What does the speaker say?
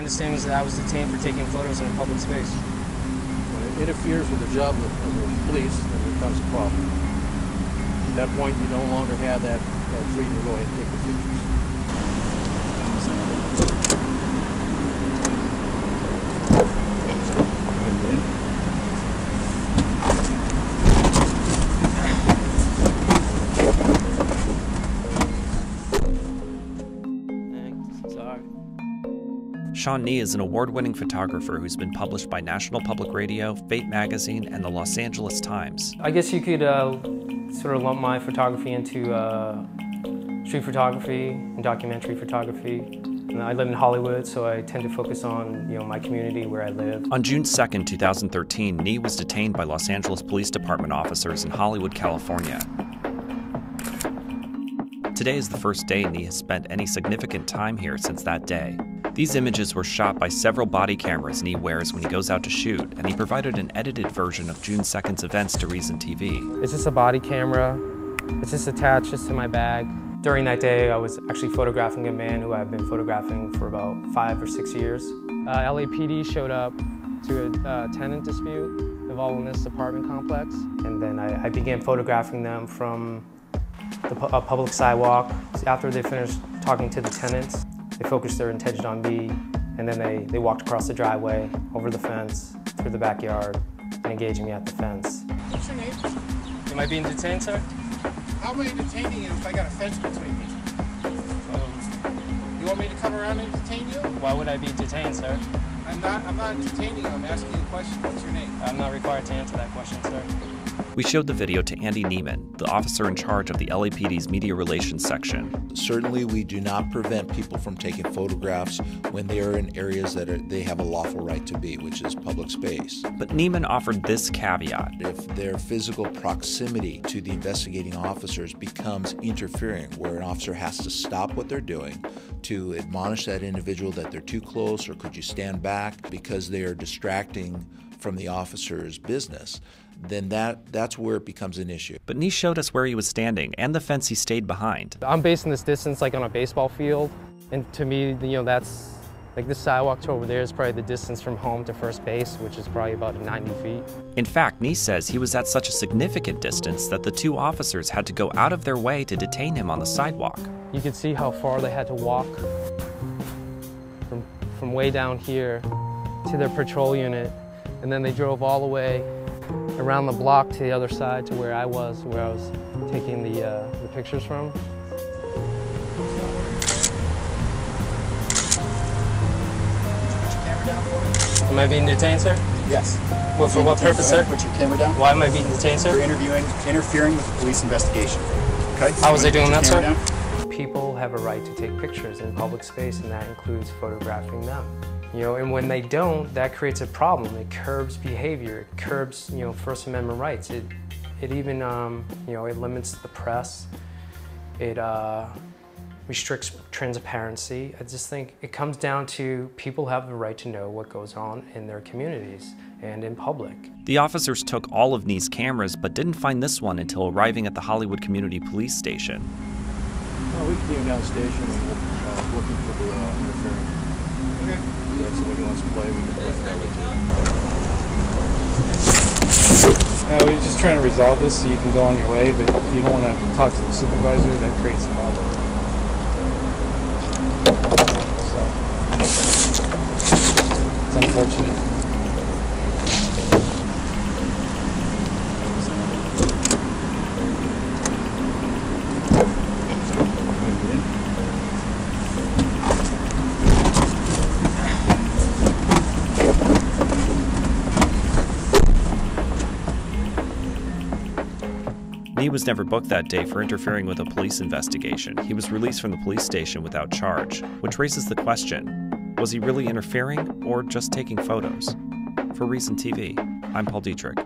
understanding is that I was detained for taking photos in a public space. When it interferes with the job of the police, then it becomes a problem. At that point, you no longer have that freedom to go ahead and take the pictures. Sean Nee is an award-winning photographer who's been published by National Public Radio, Fate magazine, and the Los Angeles Times. I guess you could sort of lump my photography into street photography and documentary photography. And I live in Hollywood, so I tend to focus on my community where I live. On June 2nd, 2013, Nee was detained by Los Angeles Police Department officers in Hollywood, California. Today is the first day Nee has spent any significant time here since that day. These images were shot by several body cameras Nee wears when he goes out to shoot, and he provided an edited version of June 2nd's events to Reason TV. It's just a body camera. It's just attached to my bag. During that day, I was actually photographing a man who I've been photographing for about 5 or 6 years. LAPD showed up to a tenant dispute involving this apartment complex, and then I began photographing them from a public sidewalk. After they finished talking to the tenants, they focused their attention on me, and then they walked across the driveway, over the fence, through the backyard, and engaging me at the fence. What's your name? Am I being detained, sir? How am I detaining you if I got a fence between me? You want me to come around and detain you? Why would I be detained, sir? I'm not detaining you. I'm asking you a question. What's your name? I'm not required to answer that question, sir. We showed the video to Andy Neiman, the officer in charge of the LAPD's media relations section. Certainly, we do not prevent people from taking photographs when they are in areas that they have a lawful right to be, which is public space. But Neiman offered this caveat. If their physical proximity to the investigating officers becomes interfering, where an officer has to stop what they're doing to admonish that individual that they're too close, or could you stand back because they are distracting from the officer's business, then that's where it becomes an issue. But Nee showed us where he was standing and the fence he stayed behind. I'm basing this distance like on a baseball field, and to me, that's like this sidewalk to over there is probably the distance from home to first base, which is probably about 90 feet. In fact, Nee says he was at such a significant distance that the two officers had to go out of their way to detain him on the sidewalk. You could see how far they had to walk from way down here to their patrol unit, and then they drove all the way around the block to the other side to where I was taking the pictures from. Am I being detained, sir? Yes. Well, for what purpose, sir? Put your camera down. Why am I being detained, sir? You're interfering with the police investigation. Okay? How was I doing that, sir? Down. People have a right to take pictures in public space, and that includes photographing them. And when they don't, that creates a problem. It curbs behavior. It curbs, First Amendment rights. It even, it limits the press. It restricts transparency. I just think it comes down to people have the right to know what goes on in their communities and in public. The officers took all of Nee's cameras, but didn't find this one until arriving at the Hollywood Community Police Station. Well, we came down the station and we're looking for the interfering. Okay. If somebody wants to play, we can play that way too. We're just trying to resolve this so you can go on your way, but if you don't want to talk to the supervisor, that creates a problem. So, it's unfortunate. Nee was never booked that day for interfering with a police investigation. He was released from the police station without charge, which raises the question, was he really interfering or just taking photos? For Reason TV, I'm Paul Dietrich.